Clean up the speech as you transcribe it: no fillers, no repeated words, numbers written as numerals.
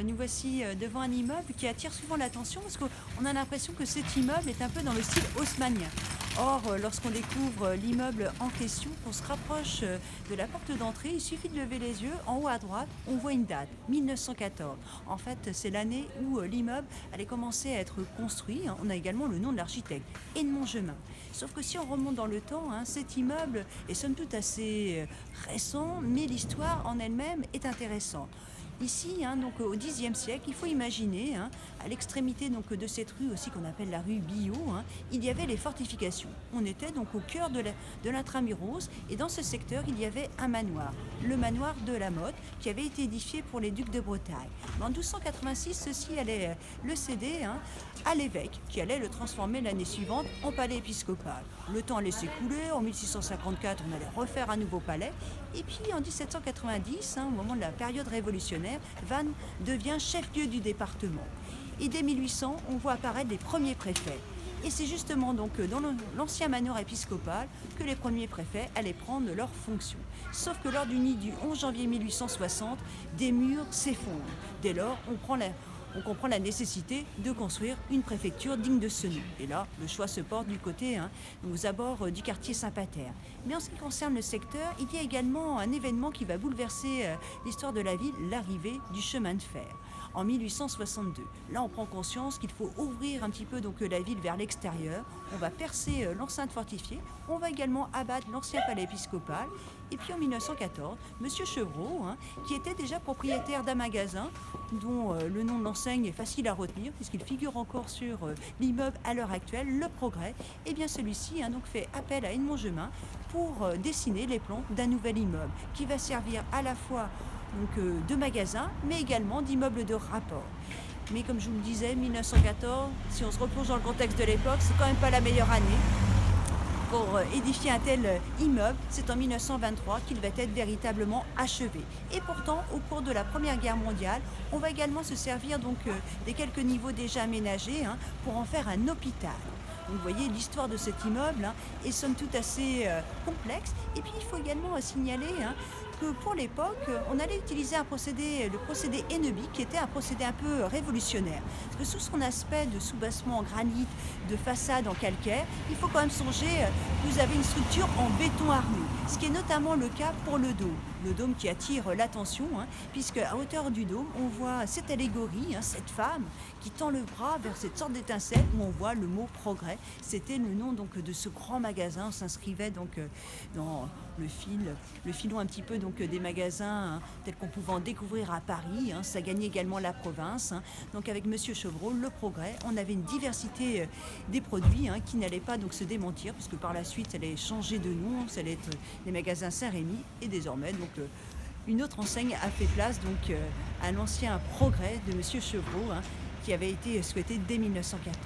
Nous voici devant un immeuble qui attire souvent l'attention parce qu'on a l'impression que cet immeuble est un peu dans le style haussmannien. Or, lorsqu'on découvre l'immeuble en question, qu'on se rapproche de la porte d'entrée, il suffit de lever les yeux. En haut à droite, on voit une date, 1914. En fait, c'est l'année où l'immeuble allait commencer à être construit. On a également le nom de l'architecte, Edmond Gemin. Sauf que si on remonte dans le temps, cet immeuble est somme toute assez récent, mais l'histoire en elle-même est intéressante. Ici, au Xe siècle, il faut imaginer, à l'extrémité de cette rue aussi qu'on appelle la rue Billot, il y avait les fortifications. On était donc au cœur de l'intramuros et dans ce secteur, il y avait un manoir, le manoir de la Motte, qui avait été édifié pour les ducs de Bretagne. Mais en 1286, ceci allait le céder à l'évêque, qui allait le transformer l'année suivante en palais épiscopal. Le temps allait s'écouler, en 1654, on allait refaire un nouveau palais, et puis en 1790, au moment de la période révolutionnaire, Vannes devient chef-lieu du département. Et dès 1800, on voit apparaître les premiers préfets. Et c'est justement dans l'ancien manoir épiscopal que les premiers préfets allaient prendre leurs fonctions. Sauf que lors du nid du 11 janvier 1860, des murs s'effondrent. Dès lors, on comprend la nécessité de construire une préfecture digne de ce nom. Et là, le choix se porte du côté, aux abords du quartier Saint-Pater. Mais en ce qui concerne le secteur, il y a également un événement qui va bouleverser l'histoire de la ville, l'arrivée du chemin de fer. En 1862. Là, on prend conscience qu'il faut ouvrir un petit peu la ville vers l'extérieur. On va percer l'enceinte fortifiée. On va également abattre l'ancien palais épiscopal. Et puis en 1914, M. Chevreau, qui était déjà propriétaire d'un magasin dont le nom de l'enseigne est facile à retenir puisqu'il figure encore sur l'immeuble à l'heure actuelle, Le Progrès, et bien celui-ci fait appel à Edmond Gemin pour dessiner les plans d'un nouvel immeuble qui va servir à la fois de magasins, mais également d'immeubles de rapport. Mais comme je vous le disais, 1914, si on se replonge dans le contexte de l'époque, c'est quand même pas la meilleure année pour édifier un tel immeuble. C'est en 1923 qu'il va être véritablement achevé. Et pourtant, au cours de la Première Guerre mondiale, on va également se servir des quelques niveaux déjà aménagés pour en faire un hôpital. Donc, vous voyez, l'histoire de cet immeuble est somme toute assez complexe. Et puis, il faut également signaler que pour l'époque, on allait utiliser le procédé Enneby, qui était un procédé un peu révolutionnaire. Parce que sous son aspect de soubassement en granit, de façade en calcaire, il faut quand même songer que vous avez une structure en béton armé, ce qui est notamment le cas pour le dôme. Le dôme qui attire l'attention, puisque à hauteur du dôme, on voit cette allégorie, cette femme qui tend le bras vers cette sorte d'étincelle où on voit le mot progrès. C'était le nom de ce grand magasin. On s'inscrivait dans le filon un petit peu des magasins tels qu'on pouvait en découvrir à Paris. Ça gagnait également la province. Donc avec Monsieur Chevreau, Le Progrès, on avait une diversité des produits qui n'allait pas se démentir, puisque par la suite, ça allait changer de nom, ça allait être les magasins Saint-Rémy, et désormais une autre enseigne a fait place à l'ancien Progrès de Monsieur Chevreau, qui avait été souhaité dès 1914.